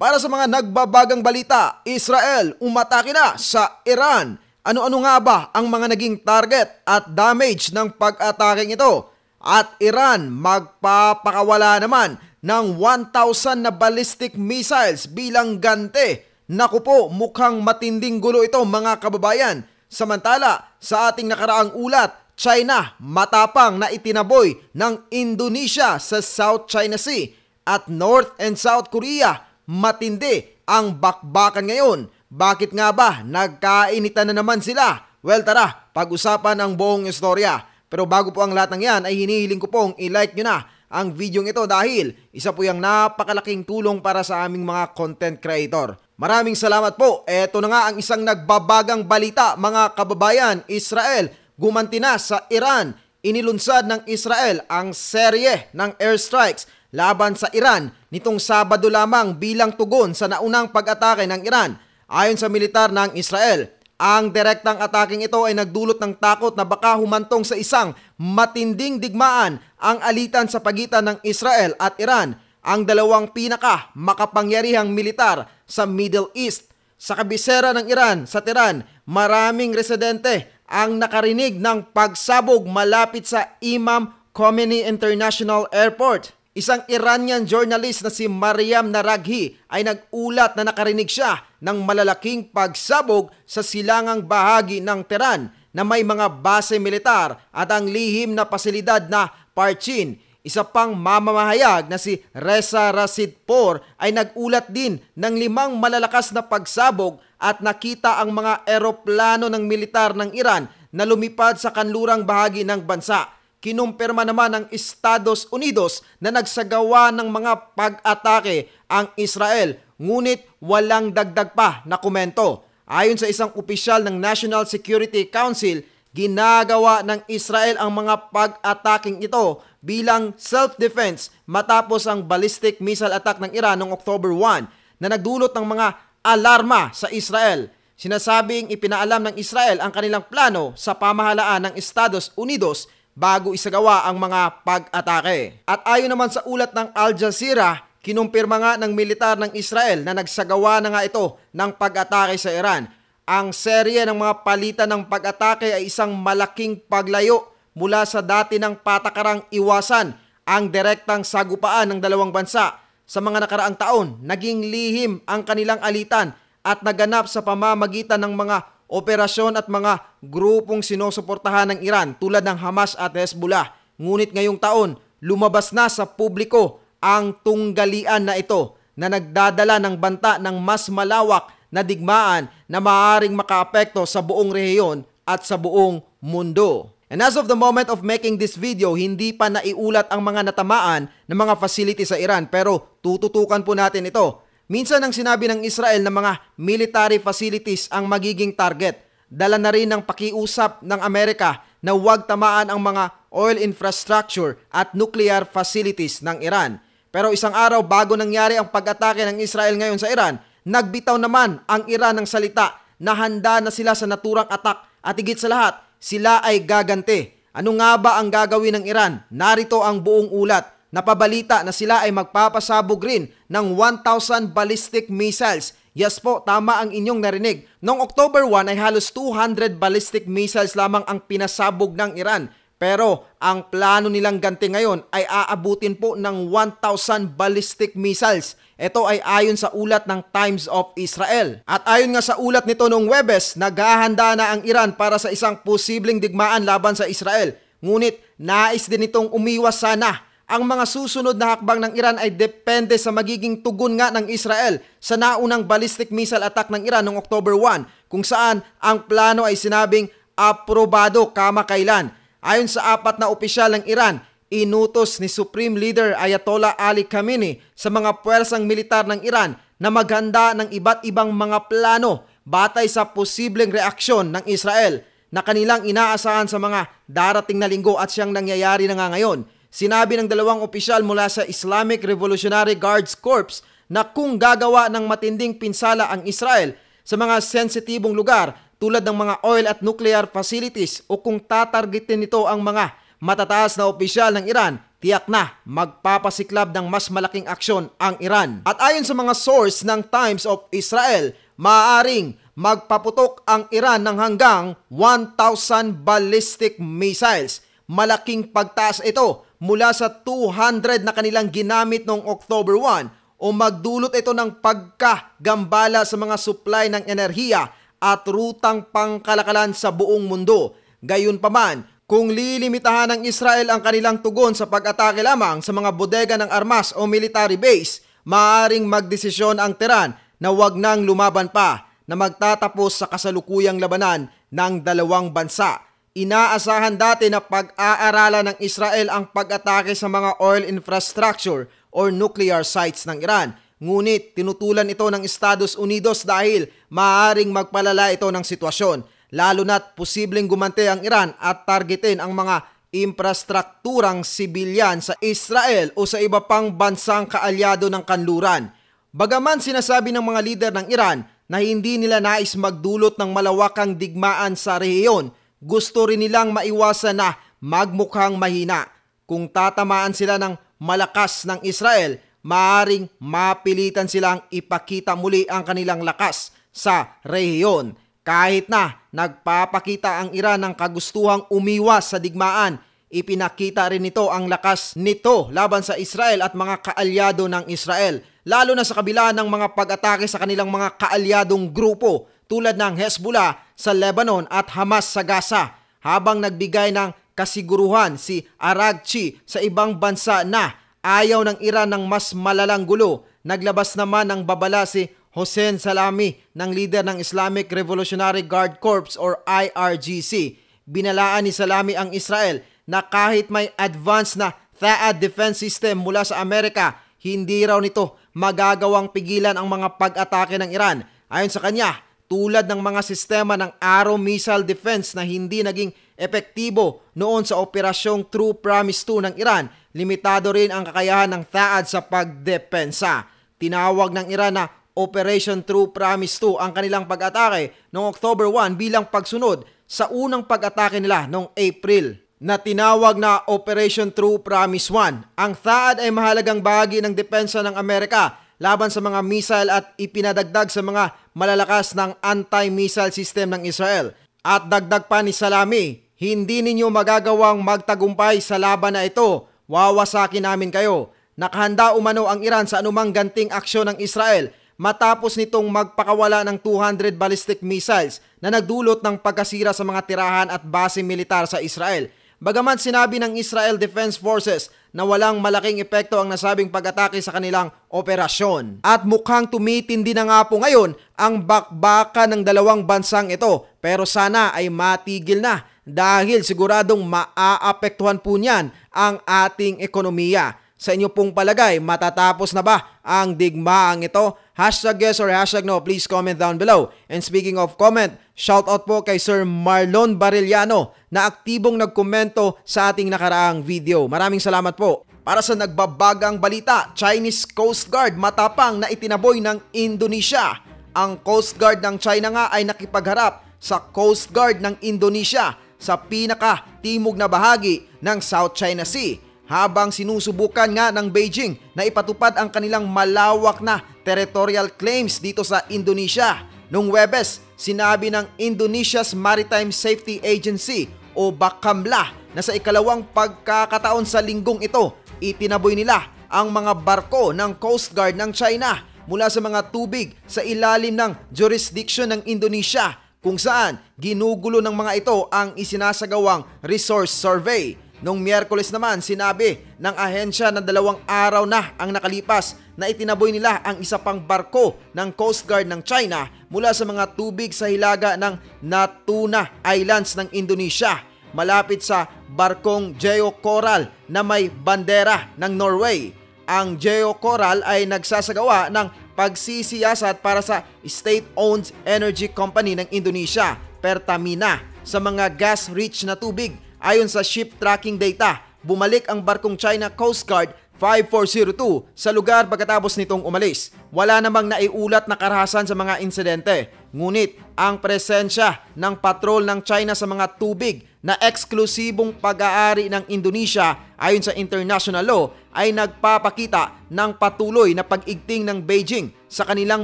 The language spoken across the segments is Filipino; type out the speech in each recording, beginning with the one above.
Para sa mga nagbabagang balita, Israel umatake na sa Iran. Ano-ano nga ba ang mga naging target at damage ng pag-ataking ito? At Iran magpapakawala naman ng 1,000 na ballistic missiles bilang ganti. Naku po, mukhang matinding gulo ito mga kababayan. Samantala, sa ating nakaraang ulat, China matapang na itinaboy ng Indonesia sa South China Sea at North and South Korea matindi ang bakbakan ngayon. Bakit nga ba nagkainitan na naman sila? Well, tara, pag-usapan ang buong istorya. Pero bago po ang lahat ng yan ay hinihiling ko pong i-like nyo na ang video ito dahil isa po yung napakalaking tulong para sa aming mga content creator. Maraming salamat po. Eto na nga ang isang nagbabagang balita mga kababayan. Israel gumanti na sa Iran. Inilunsad ng Israel ang serye ng airstrikes laban sa Iran nitong Sabado lamang bilang tugon sa naunang pag-atake ng Iran. Ayon sa militar ng Israel, ang direktang ataking ito ay nagdulot ng takot na baka humantong sa isang matinding digmaan ang alitan sa pagitan ng Israel at Iran, ang dalawang pinaka makapangyarihang militar sa Middle East. Sa kabisera ng Iran sa Tehran, maraming residente ang nakarinig ng pagsabog malapit sa Imam Khomeini International Airport. Isang Iranian journalist na si Mariam Naraghi ay nag-ulat na nakarinig siya ng malalaking pagsabog sa silangang bahagi ng Tehran na may mga base militar at ang lihim na pasilidad na Parchin. Isa pang mamamahayag na si Reza Rasidpour ay nag-ulat din ng 5 malalakas na pagsabog at nakita ang mga eroplano ng militar ng Iran na lumipad sa kanlurang bahagi ng bansa. Kinumpirma naman ng Estados Unidos na nagsagawa ng mga pag-atake ang Israel, ngunit walang dagdag pa na komento. Ayon sa isang opisyal ng National Security Council, ginagawa ng Israel ang mga pag-ataking ito bilang self-defense matapos ang ballistic missile attack ng Iran noong October 1 na nagdulot ng mga alarma sa Israel. Sinasabing ipinaalam ng Israel ang kanilang plano sa pamahalaan ng Estados Unidos bago isagawa ang mga pag-atake. At ayon naman sa ulat ng Al Jazeera, kinumpirma nga ng militar ng Israel na nagsagawa na nga ito ng pag-atake sa Iran. Ang serye ng mga palitan ng pag-atake ay isang malaking paglayo mula sa dati ng patakarang iwasan ang direktang sagupaan ng dalawang bansa. Sa mga nakaraang taon, naging lihim ang kanilang alitan at naganap sa pamamagitan ng mga operasyon at mga grupong sinusuportahan ng Iran tulad ng Hamas at Hezbollah. Ngunit ngayong taon, lumabas na sa publiko ang tunggalian na ito na nagdadala ng banta ng mas malawak na digmaan na maaaring makaapekto sa buong rehiyon at sa buong mundo. And as of the moment of making this video, hindi pa naiulat ang mga natamaan ng mga facility sa Iran pero tututukan po natin ito. Minsan ang sinabi ng Israel na mga military facilities ang magiging target. Dala na rin ng pakiusap ng Amerika na huwag tamaan ang mga oil infrastructure at nuclear facilities ng Iran. Pero isang araw bago nangyari ang pag-atake ng Israel ngayon sa Iran, nagbitaw naman ang Iran ng salita na handa na sila sa naturang attack at higit sa lahat, sila ay gaganti. Ano nga ba ang gagawin ng Iran? Narito ang buong ulat. Napabalita na sila ay magpapasabog rin ng 1,000 ballistic missiles. Yes po, tama ang inyong narinig. Noong October 1 ay halos 200 ballistic missiles lamang ang pinasabog ng Iran. Pero ang plano nilang ganti ngayon ay aabutin po ng 1,000 ballistic missiles. Ito ay ayon sa ulat ng Times of Israel. At ayon nga sa ulat nito noong Huwebes, naghahanda na ang Iran para sa isang posibleng digmaan laban sa Israel. Ngunit nais din itong umiwas sana. Ang mga susunod na hakbang ng Iran ay depende sa magiging tugon nga ng Israel sa naunang ballistic missile attack ng Iran noong October 1 kung saan ang plano ay sinabing aprobado kamakailan. Ayon sa 4 na opisyal ng Iran, inutos ni Supreme Leader Ayatollah Ali Khamenei sa mga puwersang militar ng Iran na maghanda ng iba't ibang mga plano batay sa posibleng reaksyon ng Israel na kanilang inaasahan sa mga darating na linggo at siyang nangyayari na nga ngayon. Sinabi ng 2 opisyal mula sa Islamic Revolutionary Guards Corps na kung gagawa ng matinding pinsala ang Israel sa mga sensitibong lugar tulad ng mga oil at nuclear facilities o kung tatargetin nito ang mga matataas na opisyal ng Iran, tiyak na magpapasiklab ng mas malaking aksyon ang Iran. At ayon sa mga source ng Times of Israel, maaaring magpaputok ang Iran ng hanggang 1,000 ballistic missiles. Malaking pagtaas ito mula sa 200 na kanilang ginamit noong October 1 o magdulot ito ng pagkagambala sa mga supply ng enerhiya at rutang pangkalakalan sa buong mundo. Gayunpaman, kung lilimitahan ng Israel ang kanilang tugon sa pag-atake lamang sa mga bodega ng armas o military base, maaaring magdesisyon ang Tehran na wag nang lumaban pa na magtatapos sa kasalukuyang labanan ng dalawang bansa. Inaasahan dati na pag-aaralan ng Israel ang pag-atake sa mga oil infrastructure or nuclear sites ng Iran. Ngunit tinutulan ito ng Estados Unidos dahil maaaring magpalala ito ng sitwasyon. Lalo na't posibleng gumante ang Iran at targetin ang mga infrastrukturang sibilyan sa Israel o sa iba pang bansang kaalyado ng kanluran. Bagaman sinasabi ng mga lider ng Iran na hindi nila nais magdulot ng malawakang digmaan sa rehiyon, gusto rin nilang maiwasan na magmukhang mahina. Kung tatamaan sila ng malakas ng Israel, maaaring mapilitan silang ipakita muli ang kanilang lakas sa rehiyon. Kahit na nagpapakita ang Iran ng kagustuhang umiwas sa digmaan, ipinakita rin nito ang lakas nito laban sa Israel at mga kaalyado ng Israel, lalo na sa kabila ng mga pag-atake sa kanilang mga kaalyadong grupo tulad ng Hezbollah sa Lebanon at Hamas sa Gaza, habang nagbigay ng kasiguruhan si Araghchi sa ibang bansa na ayaw ng Iran ng mas malalang gulo. Naglabas naman ng babala si Hossein Salami ng leader ng Islamic Revolutionary Guard Corps or IRGC. Binalaan ni Salami ang Israel na kahit may advanced na THAAD defense system mula sa Amerika, hindi raw nito magagawang pigilan ang mga pag-atake ng Iran. Ayon sa kanya, tulad ng mga sistema ng Arrow missile defense na hindi naging epektibo noon sa operasyong True Promise 2 ng Iran, limitado rin ang kakayahan ng THAAD sa pagdepensa. Tinawag ng Iran na Operation True Promise 2 ang kanilang pag-atake noong October 1 bilang pagsunod sa unang pag-atake nila noong April na tinawag na Operation True Promise 1. Ang THAAD ay mahalagang bahagi ng depensa ng Amerika laban sa mga missile at ipinadagdag sa mga malalakas ng anti-missile system ng Israel. At dagdag pa ni Salami, hindi ninyo magagawang magtagumpay sa laban na ito. Wawasakin namin kayo. Nakahanda umano ang Iran sa anumang ganting aksyon ng Israel matapos nitong magpakawala ng 200 ballistic missiles na nagdulot ng pagkasira sa mga tirahan at base militar sa Israel. Bagaman sinabi ng Israel Defense Forces na walang malaking epekto ang nasabing pag-atake sa kanilang operasyon. At mukhang tumitindi na nga po ngayon ang bakbakan ng dalawang bansang ito, pero sana ay matigil na dahil siguradong maaapektuhan po niyan ang ating ekonomiya. Sa inyo pong palagay, matatapos na ba ang digmaang ito? Hashtag yes or hashtag no, please comment down below. And speaking of comment, shout out po kay Sir Marlon Barillano na aktibong nagkomento sa ating nakaraang video. Maraming salamat po. Para sa nagbabagang balita, Chinese Coast Guard matapang na itinaboy ng Indonesia. Ang Coast Guard ng China nga ay nakipagharap sa Coast Guard ng Indonesia sa pinaka-timog na bahagi ng South China Sea, habang sinusubukan nga ng Beijing na ipatupad ang kanilang malawak na territorial claims dito sa Indonesia. Noong Huwebes, sinabi ng Indonesia's Maritime Safety Agency o Bakamla na sa ikalawang pagkakataon sa linggong ito, itinaboy nila ang mga barko ng Coast Guard ng China mula sa mga tubig sa ilalim ng jurisdiction ng Indonesia, kung saan ginugulo ng mga ito ang isinasagawang resource survey. Noong Miyerkules naman, sinabi ng ahensya na 2 araw na ang nakalipas na itinaboy nila ang isa pang barko ng Coast Guard ng China mula sa mga tubig sa hilaga ng Natuna Islands ng Indonesia, malapit sa barkong Geo Coral na may bandera ng Norway. Ang Geo Coral ay nagsasagawa ng pagsisiyasat para sa state-owned energy company ng Indonesia, Pertamina, sa mga gas-rich na tubig. Ayon sa ship tracking data, bumalik ang barkong China Coast Guard 5402 sa lugar pagkatapos nitong umalis. Wala namang naiulat na karahasan sa mga insidente. Ngunit ang presensya ng patrol ng China sa mga tubig na eksklusibong pag-aari ng Indonesia ayon sa international law ay nagpapakita ng patuloy na pag-igting ng Beijing sa kanilang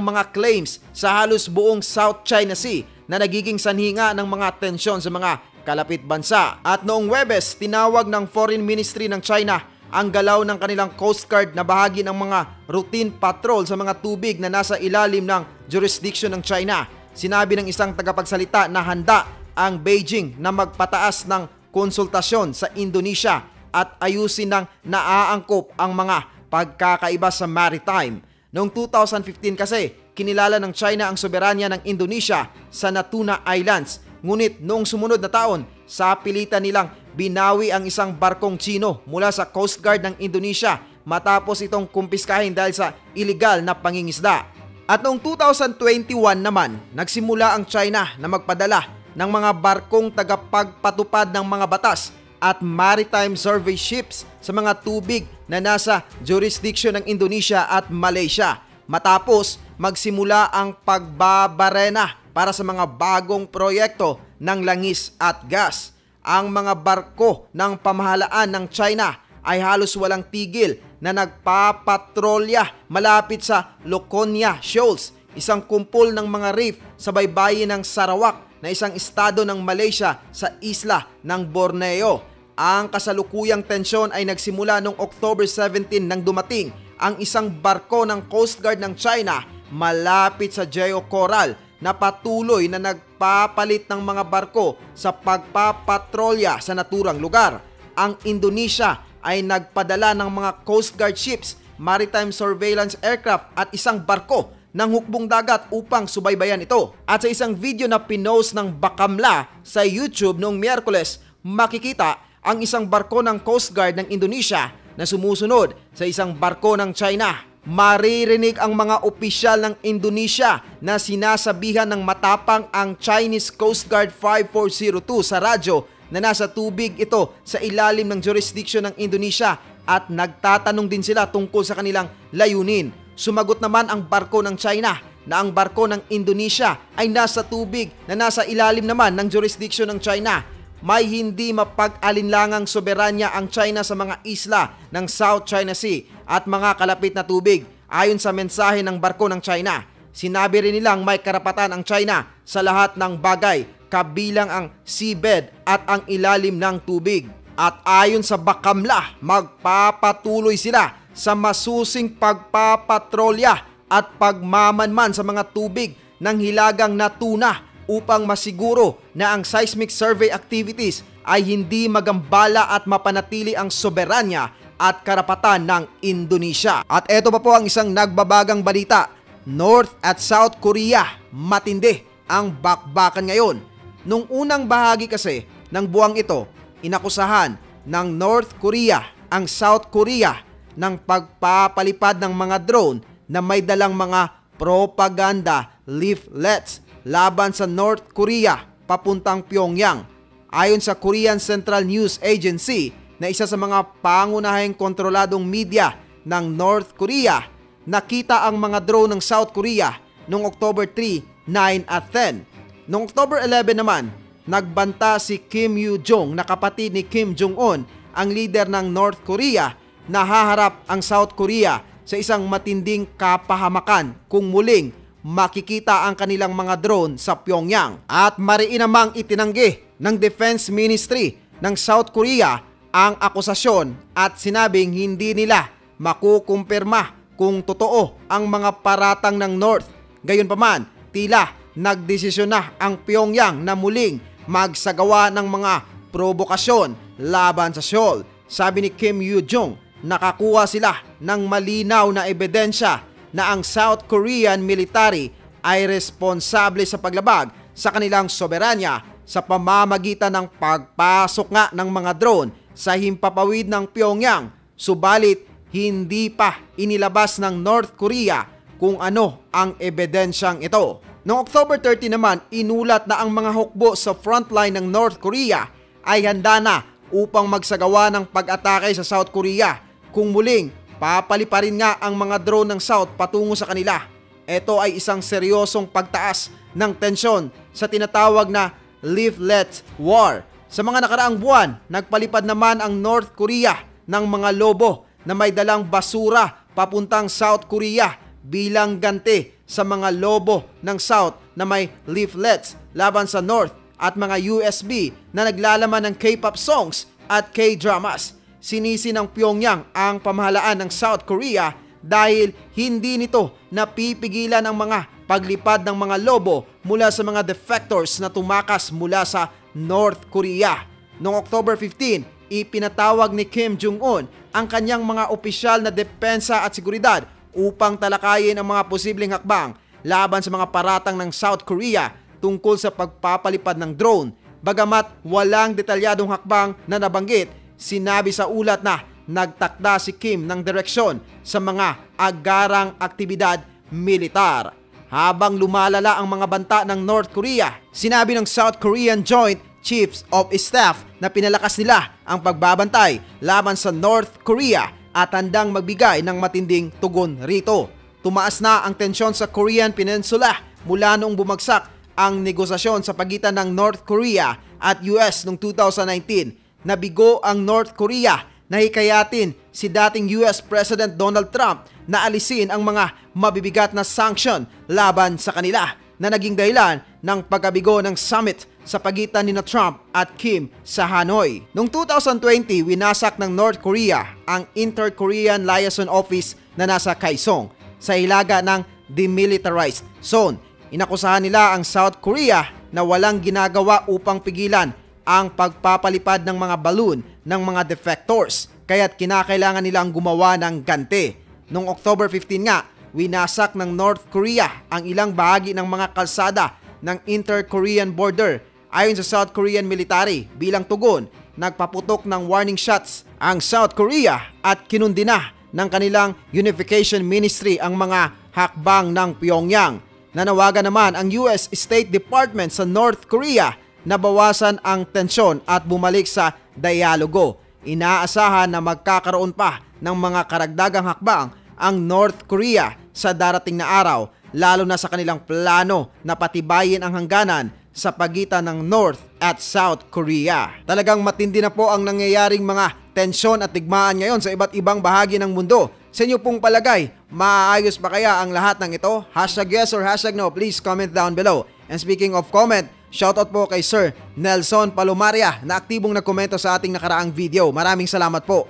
mga claims sa halos buong South China Sea na nagiging sanhi nga ng mga tensyon sa mga kalapit bansa. At noong Huwebes, tinawag ng Foreign Ministry ng China ang galaw ng kanilang Coast Guard na bahagi ng mga routine patrol sa mga tubig na nasa ilalim ng jurisdiction ng China. Sinabi ng isang tagapagsalita na handa ang Beijing na magpataas ng konsultasyon sa Indonesia at ayusin ng naaangkop ang mga pagkakaiba sa maritime. Noong 2015 kasi, kinilala ng China ang soberanya ng Indonesia sa Natuna Islands. Ngunit noong sumunod na taon, sa pilitan nilang binawi ang isang barkong Chino mula sa Coast Guard ng Indonesia matapos itong kumpiskahin dahil sa illegal na pangingisda. At noong 2021 naman, nagsimula ang China na magpadala ng mga barkong tagapagpatupad ng mga batas at maritime survey ships sa mga tubig na nasa jurisdiction ng Indonesia at Malaysia matapos magsimula ang pagbabarena para sa mga bagong proyekto ng langis at gas. Ang mga barko ng pamahalaan ng China ay halos walang tigil na nagpapatrolya malapit sa Loconia Shoals, isang kumpol ng mga reef sa baybayin ng Sarawak na isang estado ng Malaysia sa isla ng Borneo. Ang kasalukuyang tensyon ay nagsimula noong October 17 nang dumating ang isang barko ng Coast Guard ng China malapit sa Geo Coral na patuloy na nagpapalit ng mga barko sa pagpapatrolya sa naturang lugar. Ang Indonesia ay nagpadala ng mga Coast Guard ships, maritime surveillance aircraft at isang barko ng hukbong dagat upang subaybayan ito. At sa isang video na pinost ng Bakamla sa YouTube noong Miyerkules, makikita ang isang barko ng Coast Guard ng Indonesia na sumusunod sa isang barko ng China. Maririnig ang mga opisyal ng Indonesia na sinasabihan ng matapang ang Chinese Coast Guard 5402 sa radyo na nasa tubig ito sa ilalim ng jurisdiction ng Indonesia at nagtatanong din sila tungkol sa kanilang layunin. Sumagot naman ang barko ng China na ang barko ng Indonesia ay nasa tubig na nasa ilalim naman ng jurisdiction ng China. May hindi mapag-alinlangang soberanya ang China sa mga isla ng South China Sea at mga kalapit na tubig. Ayon sa mensahe ng barko ng China, sinabi rin nilang may karapatan ang China sa lahat ng bagay, kabilang ang seabed at ang ilalim ng tubig. At ayon sa Bakamla, magpapatuloy sila sa masusing pagpapatrolya at pagmamanman sa mga tubig ng hilagang Natuna upang masiguro na ang seismic survey activities ay hindi magambala at mapanatili ang soberanya at karapatan ng Indonesia. At eto pa po ang isang nagbabagang balita. North at South Korea, matindi ang bakbakan ngayon. Nung unang bahagi kasi ng buwang ito, inakusahan ng North Korea ang South Korea ng pagpapalipad ng mga drone na may dalang mga propaganda leaflets laban sa North Korea papuntang Pyongyang. Ayon sa Korean Central News Agency na isa sa mga pangunahing kontroladong media ng North Korea, nakita ang mga drone ng South Korea noong October 3, 9 at 10. Noong October 11 naman, nagbanta si Kim Yoo-jong na kapatid ni Kim Jong-un, ang leader ng North Korea, na haharap ang South Korea sa isang matinding kapahamakan kung muling makikita ang kanilang mga drone sa Pyongyang. At mariin namang itinanggi ng Defense Ministry ng South Korea ang akusasyon at sinabing hindi nila makukumpirma kung totoo ang mga paratang ng North. Gayunpaman, tila nagdesisyon na ang Pyongyang na muling magsagawa ng mga provokasyon laban sa Seoul. Sabi ni Kim Yoo-jong, nakakuha sila ng malinaw na ebidensya na ang South Korean military ay responsable sa paglabag sa kanilang soberanya sa pamamagitan ng pagpasok nga ng mga drone sa himpapawid ng Pyongyang. Subalit, hindi pa inilabas ng North Korea kung ano ang ebidensyang ito. Noong October 30 naman, inulat na ang mga hukbo sa frontline ng North Korea ay handa na upang magsagawa ng pag-atake sa South Korea kung muling papaliparin nga ang mga drone ng South patungo sa kanila. Ito ay isang seryosong pagtaas ng tensyon sa tinatawag na leaflet war. Sa mga nakaraang buwan, nagpalipad naman ang North Korea ng mga lobo na may dalang basura papuntang South Korea bilang ganti sa mga lobo ng South na may leaflets laban sa North at mga USB na naglalaman ng K-pop songs at K-dramas. Sinisi ng Pyongyang ang pamahalaan ng South Korea dahil hindi nito napipigilan ang mga paglipad ng mga lobo mula sa mga defectors na tumakas mula sa North Korea. Noong October 15, ipinatawag ni Kim Jong-un ang kanyang mga opisyal na depensa at seguridad upang talakayin ang mga posibleng hakbang laban sa mga paratang ng South Korea tungkol sa pagpapalipad ng drone. Bagamat walang detalyadong hakbang na nabanggit, sinabi sa ulat na nagtakda si Kim ng direksyon sa mga agarang aktibidad militar. Habang lumalala ang mga banta ng North Korea, sinabi ng South Korean Joint Chiefs of Staff na pinalakas nila ang pagbabantay laban sa North Korea at handang magbigay ng matinding tugon rito. Tumaas na ang tensyon sa Korean Peninsula mula noong bumagsak ang negosasyon sa pagitan ng North Korea at US noong 2019. Nabigo ang North Korea na hikayatin si dating US President Donald Trump na alisin ang mga mabibigat na sanction laban sa kanila na naging dahilan ng pagkabigo ng summit sa pagitan ni Trump at Kim sa Hanoi. Noong 2020, winasak ng North Korea ang Inter-Korean Liaison Office na nasa Kaesong sa hilaga ng demilitarized zone. Inakusahan nila ang South Korea na walang ginagawa upang pigilan ang pagpapalipad ng mga balloon ng mga defectors, kaya't kinakailangan nilang gumawa ng ganti. Noong October 15 nga, winasak ng North Korea ang ilang bahagi ng mga kalsada ng Inter-Korean border. Ayon sa South Korean military, bilang tugon, nagpaputok ng warning shots ang South Korea at kinundi na ng kanilang Unification Ministry ang mga hakbang ng Pyongyang. Nanawagan naman ang US State Department sa North Korea na bawasan ang tensyon at bumalik sa dialogo. Inaasahan na magkakaroon pa ng mga karagdagang hakbang ang North Korea sa darating na araw, lalo na sa kanilang plano na patibayin ang hangganan sa pagitan ng North at South Korea. Talagang matindi na po ang nangyayaring mga tensyon at digmaan ngayon sa iba't ibang bahagi ng mundo. Sa inyo pong palagay, maayos ba kaya ang lahat ng ito? #yes or #no, please comment down below. And speaking of comment, shoutout po kay Sir Nelson Palomaria na aktibong nagkomento sa ating nakaraang video. Maraming salamat po.